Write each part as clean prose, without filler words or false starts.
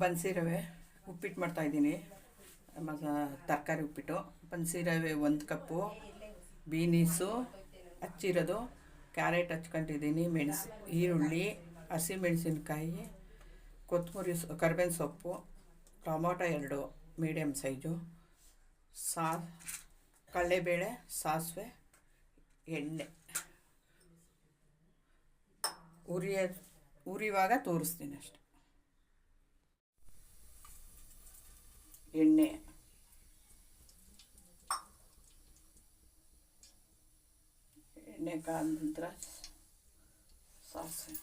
ಬನ್ಸಿ ರವೆ ಉಪ್ಪಿಟ್ಟು ಮಾಡ್ತಾಯಿದ್ದೀನಿ. ತರಕಾರಿ ಉಪ್ಪಿಟ್ಟು. ಬನ್ಸಿ ರವೆ 1 ಕಪ್ಪು, ಬೀನೀಸು ಹಚ್ಚಿರೋದು, ಕ್ಯಾರೆಟ್ ಹಚ್ಕೊಂಡಿದ್ದೀನಿ, ಈರುಳ್ಳಿ, ಹಸಿಮೆಣಸಿನ್ಕಾಯಿ, ಕೊತ್ತಂಬರಿ, ಕರಿಬೇವಿನ ಸೊಪ್ಪು, ಟೊಮೊಟೊ 2 ಮೀಡಿಯಮ್ ಸೈಜು, ಕಡಲೆಬೇಳೆ, ಸಾಸಿವೆ, ಎಣ್ಣೆ. ಉರಿಯುವಾಗ ತೋರಿಸ್ತೀನಿ ಅಷ್ಟೆ. ಎಣ್ಣೆ ಕಾದ ನಂತರ ಸಾಸಿವೆ,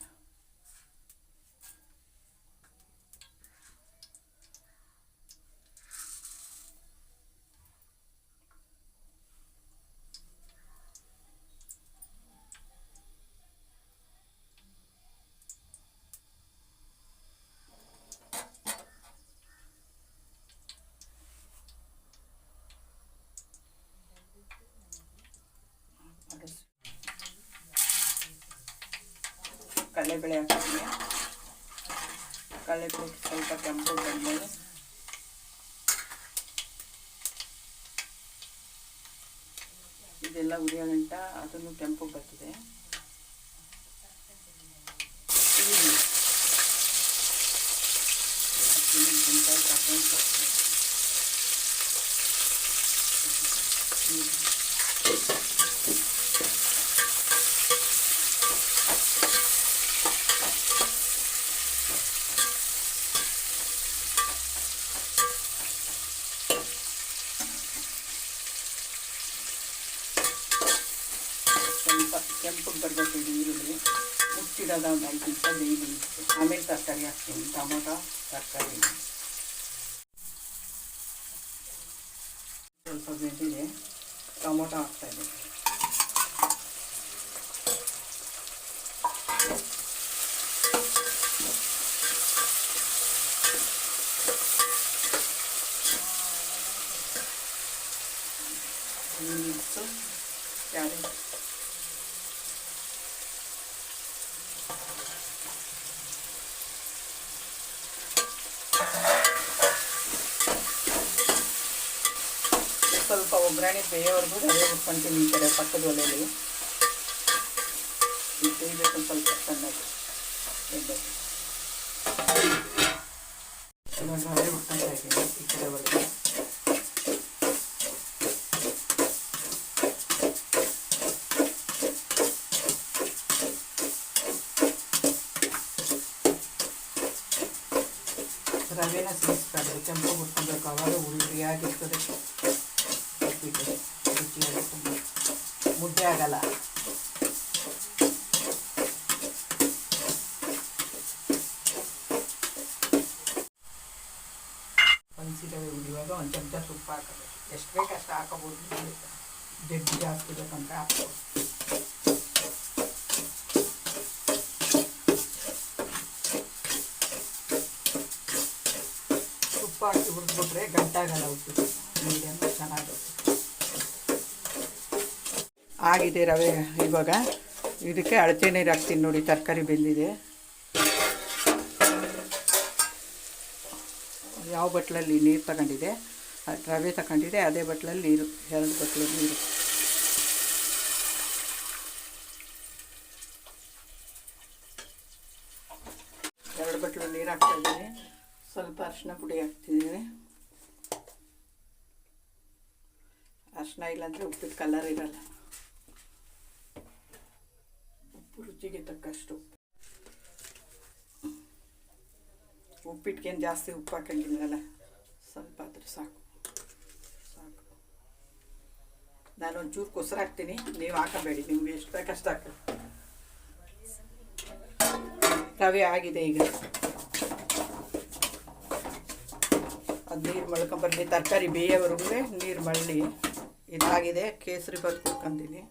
ಕಡಲೆಬೇಳೆ ಹಾಕ್ತೀನಿ. ಕಡಲೆಬೇಳೆ ಸ್ವಲ್ಪ ಕೆಂಪು ಬಂದಮೇಲೆ ಇದೆಲ್ಲ ಉರಿಯೋ ಗಂಟ ಅದನ್ನು ಕೆಂಪು ಬರ್ತಿದೆ. ಈರುಳ್ಳಿ, ಹಸಿಮೆಣಸಿನ್ಕಾಯಿ, ಕರ್ಬೇವಿನ ಸೊಪ್ಪು, ಕೆಂಪಗೆ ಬರಬೇಕು. ಇದು ಈರುಳ್ಳಿ ಮುಚ್ಚಿಡೋದ ಒಂದು 5 ನಿಮಿಷ ಬೇಯ್ದು. ಆಮೇಲೆ ತರಕಾರಿ ಹಾಕ್ತೀನಿ. ಟೊಮೊಟೊ, ತರಕಾರಿ ಸ್ವಲ್ಪ ಬೆಂದಿದೆ. ಟೊಮೊಟೊ ಹಾಕ್ತಾಯಿದ್ದೀನಿ. ಬೀನ್ಸು, ಕ್ಯಾರೆಟ್, ಸ್ವಲ್ಪ ಒಗ್ಗರಣೆ ಬೇಯೋವರೆಗೂ ರವೆ ಹುರ್ಕೊಳ್ತೀನಿ. ಈ ಕಡೆ ಪಕ್ಕದ ಒಲೆಯಲ್ಲಿ ಬೇಯಬೇಕು ಸ್ವಲ್ಪ ಚೆನ್ನಾಗಿ. ಇವಾಗ ರವೆ ಹುರ್ಕೊಳ್ತಾ ಇದ್ದೀನಿ ಈ ಕಡೆ ಒಳಗೆ. ರವೆನ ಸೇರಿಸ್ತಾರೆ, ಕೆಂಪು ಹುರ್ಕೊಳ್ಬೇಕು. ಆವಾಗ ಉರಿಯಾಗಿರ್ತದೆ. ರುಚಿಯಾಗಿ ತುಂಬ ಮುದ್ದೆ ಆಗಲ್ಲ. ಬನ್ಸಿ ರವೆ ಉರಿಯುವಾಗ 1 ಚಮಚ ತುಪ್ಪ ಹಾಕೋದು. ಎಷ್ಟು ಬೇಕು ಅಷ್ಟು ಹಾಕೋಬೋದು. ಜಡ್ಡಿ ಜಾಸ್ತಿ ಬೇಕಂತ ಹಾಕ್ಬೋದು. ತುಪ್ಪ ಹಾಕಿ ಹುರಿದ್ಬಿಟ್ರೆ ಗಂಟಾಗಲ್ಲ. ಉಪ್ಪಿಟ್ಟು ಮೀಡಿಯಮ್ ಚೆನ್ನಾಗುತ್ತೆ. ಆಗಿದೆ ರವೆ. ಇವಾಗ ಇದಕ್ಕೆ ಅಳತೆ ನೀರು ಹಾಕ್ತೀನಿ ನೋಡಿ. ತರಕಾರಿ ಬೆಂದಿದೆ. ಯಾವ ಬಟ್ಲಲ್ಲಿ ನೀರು ತಗೊಂಡಿದೆ, ರವೆ ತಗೊಂಡಿದೆ, ಅದೇ ಬಟ್ಲಲ್ಲಿ ನೀರು, 2 ಬಟ್ಲು ನೀರು. ಎರಡು ಬಟ್ಲು ನೀರು ಹಾಕ್ತಾಯಿದ್ದೀನಿ. ಸ್ವಲ್ಪ ಅರಿಶಿನ ಪುಡಿ ಹಾಕ್ತಿದ್ದೀನಿ. ಅರಿಶಿನ ಇಲ್ಲಾಂದರೆ ಉಪ್ಪಿಟ್ಟು ಕಲರ್ ಇರಲ್ಲ. ಉಪ್ಪು ರುಚಿಗೆ ತಕ್ಕಷ್ಟು. ಉಪ್ಪಿಟ್ಟಿಗೇನು ಜಾಸ್ತಿ ಉಪ್ಪು ಹಾಕಂಗಿಲ್ಲಲ್ಲ, ಸ್ವಲ್ಪ ಆದರೆ ಸಾಕು. ನಾನೊಂಚೂರು ಕೊಸರು ಹಾಕ್ತೀನಿ, ನೀವು ಹಾಕಬೇಡಿ. ನಿಮ್ಗೆ ಎಷ್ಟು ಬೇಕಷ್ಟು ಹಾಕಿ. ರವೆ ಆಗಿದೆ. ಈಗ ಅದು ನೀರು ಮಳ್ಕೊಂಬರಲಿ. ತರಕಾರಿ ಬೇಯೋವರೆಗೂ ನೀರು ಮಳ್ಳಿ. ಇದಾಗಿದೆ. ಕೇಸರಿ ಬಾತ್ ಕುಡ್ಕೊಂತೀನಿ.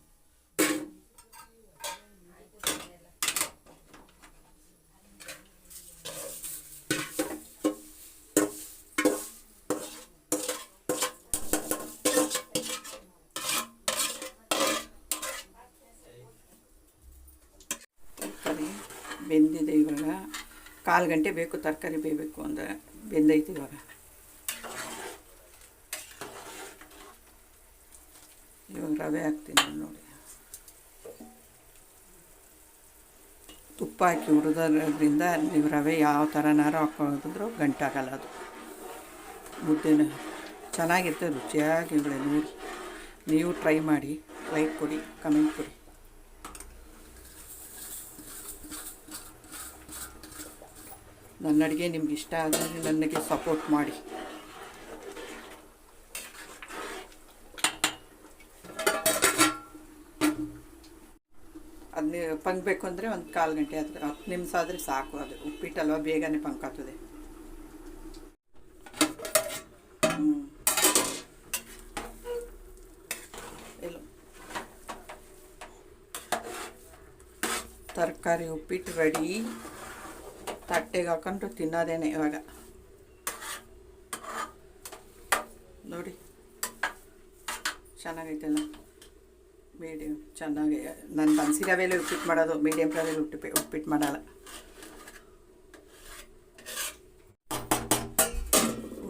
ತರಕಾರಿ ಬೆಂದಿದೆ. ಇವಾಗ 1/4 ಗಂಟೆ ಬೇಕು ತರಕಾರಿ ಬೇಯಬೇಕು ಅಂದರೆ. ಬೆಂದೈತಿ ಇವಾಗ. ಇವಾಗ ರವೆ ಹಾಕ್ತೀನಿ ನೋಡಿ. ತುಪ್ಪ ಹಾಕಿ ಹುರಿದ್ರಿಂದ ನೀವು ರವೆ ಯಾವ ಥರನಾರು ಹಾಕೊಂಡಿದ್ರು ಗಂಟಾಗಲ್ಲ. ಅದು ಮುದ್ದೆನ ಚೆನ್ನಾಗಿರ್ತದೆ, ರುಚಿಯಾಗಿಗಳೇ. ನೋಡಿ, ನೀವು ಟ್ರೈ ಮಾಡಿ, ಲೈಕ್ ಕೊಡಿ, ಕಮೆಂಟ್ ಕೊಡಿ. ನನ್ನ ಅಡುಗೆ ನಿಮ್ಗೆ ಇಷ್ಟ ಆದರೆ ನನಗೆ ಸಪೋರ್ಟ್ ಮಾಡಿ. ಅದನ್ನ ಪಂಕಬೇಕು ಅಂದರೆ ಒಂದು 1/4 ಗಂಟೆ ಆದರೆ 10 ನಿಮಿಷ ಆದರೆ ಸಾಕು. ಅದು ಉಪ್ಪಿಟ್ಟಲ್ವ, ಬೇಗನೆ ಪಂಕಾಗ್ತದೆ. ಇಲ್ಲ, ತರಕಾರಿ ಉಪ್ಪಿಟ್ಟು ರೆಡಿ. ತಟ್ಟೆಗೆ ಹಾಕೊಂಡು ತಿನ್ನೋದೇನೆ ಇವಾಗ. ನೋಡಿ, ಚೆನ್ನಾಗೈತಲ್ಲ. ಮೀಡಿಯಮ್ ಚೆನ್ನಾಗಿ. ನಾನು ಬನ್ಸಿ ರವೆಯಲ್ಲಿ ಉಪ್ಪಿಟ್ಟು ಮಾಡೋದು, ಮೀಡಿಯಮ್ ರವೆಯಲ್ಲಿ ಉಪ್ಪಿಟ್ಟು ಮಾಡಲ್ಲ.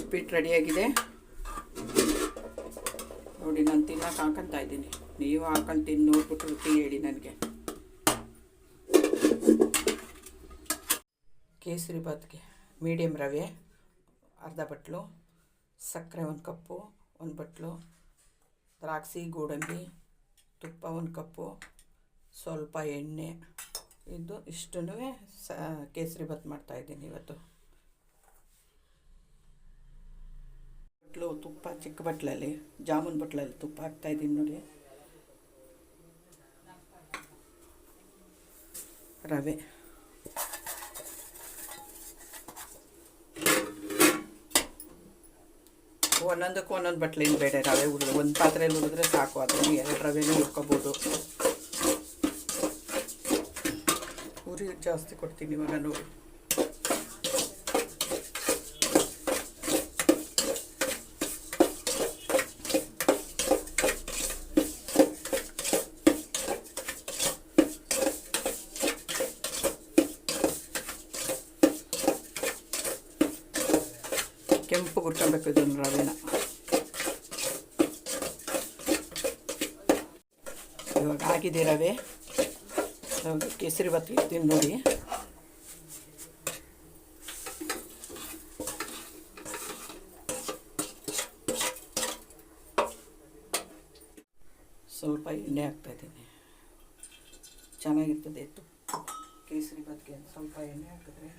ಉಪ್ಪಿಟ್ಟು ರೆಡಿಯಾಗಿದೆ ನೋಡಿ. ನಾನು ತಿನ್ನೋಕೆ ಹಾಕೊಂತ ಇದ್ದೀನಿ. ನೀವು ಹಾಕೊಂಡು ತಿಂದು ನೋಡ್ಬಿಟ್ಟು ರುಚಿ ಹೇಳಿ ನನಗೆ. ಕೇಸರಿ ಬಾತ್ಗೆ ಮೀಡಿಯಮ್ ರವೆ ಅರ್ಧ ಬಟ್ಲು, ಸಕ್ಕರೆ 1 ಕಪ್ಪು, 1 ಬಟ್ಲು, ದ್ರಾಕ್ಷಿ, ಗೋಡಂಬಿ, ತುಪ್ಪ 1 ಕಪ್ಪು, ಸ್ವಲ್ಪ ಎಣ್ಣೆ. ಇಷ್ಟನ್ನು ಕೇಸರಿ ಬಾತ್ ಮಾಡ್ತಾಯಿದ್ದೀನಿ ಇವತ್ತು. ಬಟ್ಲು ತುಪ್ಪ, ಚಿಕ್ಕ ಬಟ್ಲಲ್ಲಿ, ಜಾಮೂನ್ ಬಟ್ಲಲ್ಲಿ ತುಪ್ಪ ಹಾಕ್ತಾಯಿದ್ದೀನಿ ನೋಡಿ. ರವೆ ಒಂದೊಂದಕ್ಕೂ ಒಂದೊಂದು ಬಟ್ಲಿನ ಬೇಡ. ರವೆ ಹುರಿದ್ರೆ ಒಂದು ಪಾತ್ರೆಯಲ್ಲಿ ಹುರಿದ್ರೆ ಸಾಕು. ಅದನ್ನು 2 ರವೆನೂ ಹುರ್ಕೋಬೋದು. ಉರಿ ಜಾಸ್ತಿ ಕೊಡ್ತೀನಿ ಇವಾಗ ನೋಡಿ. ಕೆಂಪು ಹುರ್ಕೊಬೇಕು ಇದನ್ನು ರವೆನ. ಇವಾಗ ಆಗಿದೆ ರವೆ. ಕೇಸರಿ ಬಾತ್ ಇಡ್ತೀನಿ ನೋಡಿ. ಸ್ವಲ್ಪ ಎಣ್ಣೆ ಹಾಕ್ತಾಯಿದ್ದೀನಿ. ಚೆನ್ನಾಗಿರ್ತದೆ ಇತ್ತು ಕೇಸರಿ ಬಾತ್ಗೆ. ಸ್ವಲ್ಪ ಎಣ್ಣೆ ಹಾಕಿದ್ರೆ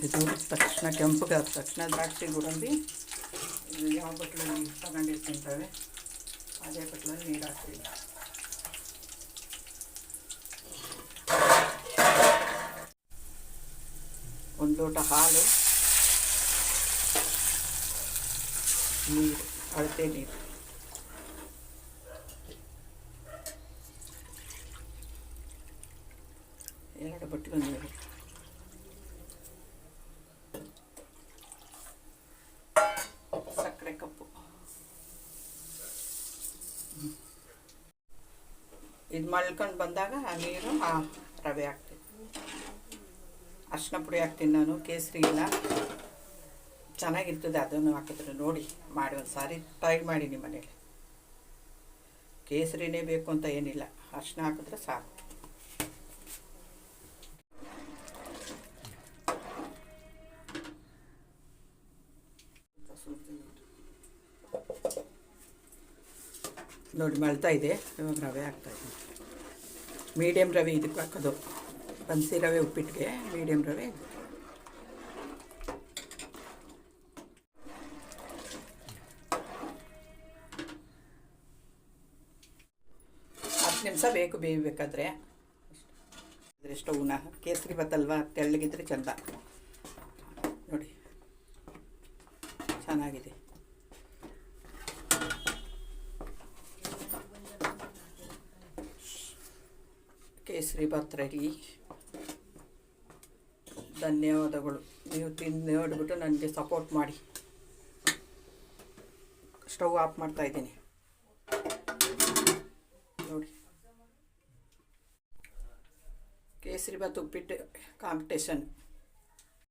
ಇದು ತಕ್ಷಣ ಕೆಂಪಗೆ ಆದ ತಕ್ಷಣ ದ್ರಾಕ್ಷಿ, ಗೋಡಂಬಿ, ಇದು ಯಾವ ಬಟ್ಲಲ್ಲಿ ತಗೊಂಡಿರ್ತಿಂತವೆ ಅದೇ ಬಟ್ಲಲ್ಲಿ ನೀರು ಹಾಕ್ತೀವಿ. ಒಂದು ಲೋಟ ಹಾಲು, ನೀರು, ಅಳತೆ ನೀರು. ಎರಡು ಬಟ್ಲು ನೀರು. ಸಕ್ಕರೆ ಕಪ್ಪು. ಇದು ಮಳ್ಕೊಂಡು ಬಂದಾಗ ಆ ನೀರು ರವೆ ಹಾಕ್ತೀನಿ. ಅರಿಶಿನ ಪುಡಿ ಹಾಕ್ತೀನಿ ನಾನು, ಕೇಸರಿ ಇಲ್ಲ. ಚೆನ್ನಾಗಿರ್ತದೆ ಅದನ್ನು ಹಾಕಿದ್ರೆ. ನೋಡಿ, ಮಾಡಿ ಒಂದು ಸಾರಿ ಟ್ರೈ ಮಾಡಿ ನಿಮ್ಮ ಮನೇಲಿ. ಕೇಸರಿನೇ ಬೇಕು ಅಂತ ಏನಿಲ್ಲ, ಅರಿಶಿನ ಹಾಕಿದ್ರೆ ಸಾಕು. ನೋಡಿ ಮಳ್ತಾ ಇದೆ. ಇವಾಗ ರವೆ ಹಾಕ್ತಾಯಿದ್ದೀನಿ. ಮೀಡಿಯಮ್ ರವೆ ಇದಕ್ಕೆ ಹಾಕೋದು. ಬನ್ಸಿ ರವೆ ಉಪ್ಪಿಟ್ಟಿಗೆ ಮೀಡಿಯಮ್ ರವೆ. ನಿಮಿಷ ಬೇಕು ಬೇಯಬೇಕಾದ್ರೆ. ಸ್ಟವ್ನ ಕೇಸರಿ ಭಾತಲ್ವಾ, ತೆಳ್ಳಗಿದ್ರೆ ಚೆಂದ. ನೋಡಿ ಚೆನ್ನಾಗಿದೆ. ಕೇಸರಿ ಭಾತ್ ರೆಡಿ. ಧನ್ಯವಾದಗಳು. ನೀವು ತಿಂದು ನೋಡಿಬಿಟ್ಟು ನನಗೆ ಸಪೋರ್ಟ್ ಮಾಡಿ. ಸ್ಟವ್ ಆಫ್ ಮಾಡ್ತಾಯಿದ್ದೀನಿ ನೋಡಿ. ಕೇಸರಿ ಭಾತ್ ಉಪ್ಪಿಟ್ಟು ಕಾಂಪಿಟೇಷನ್.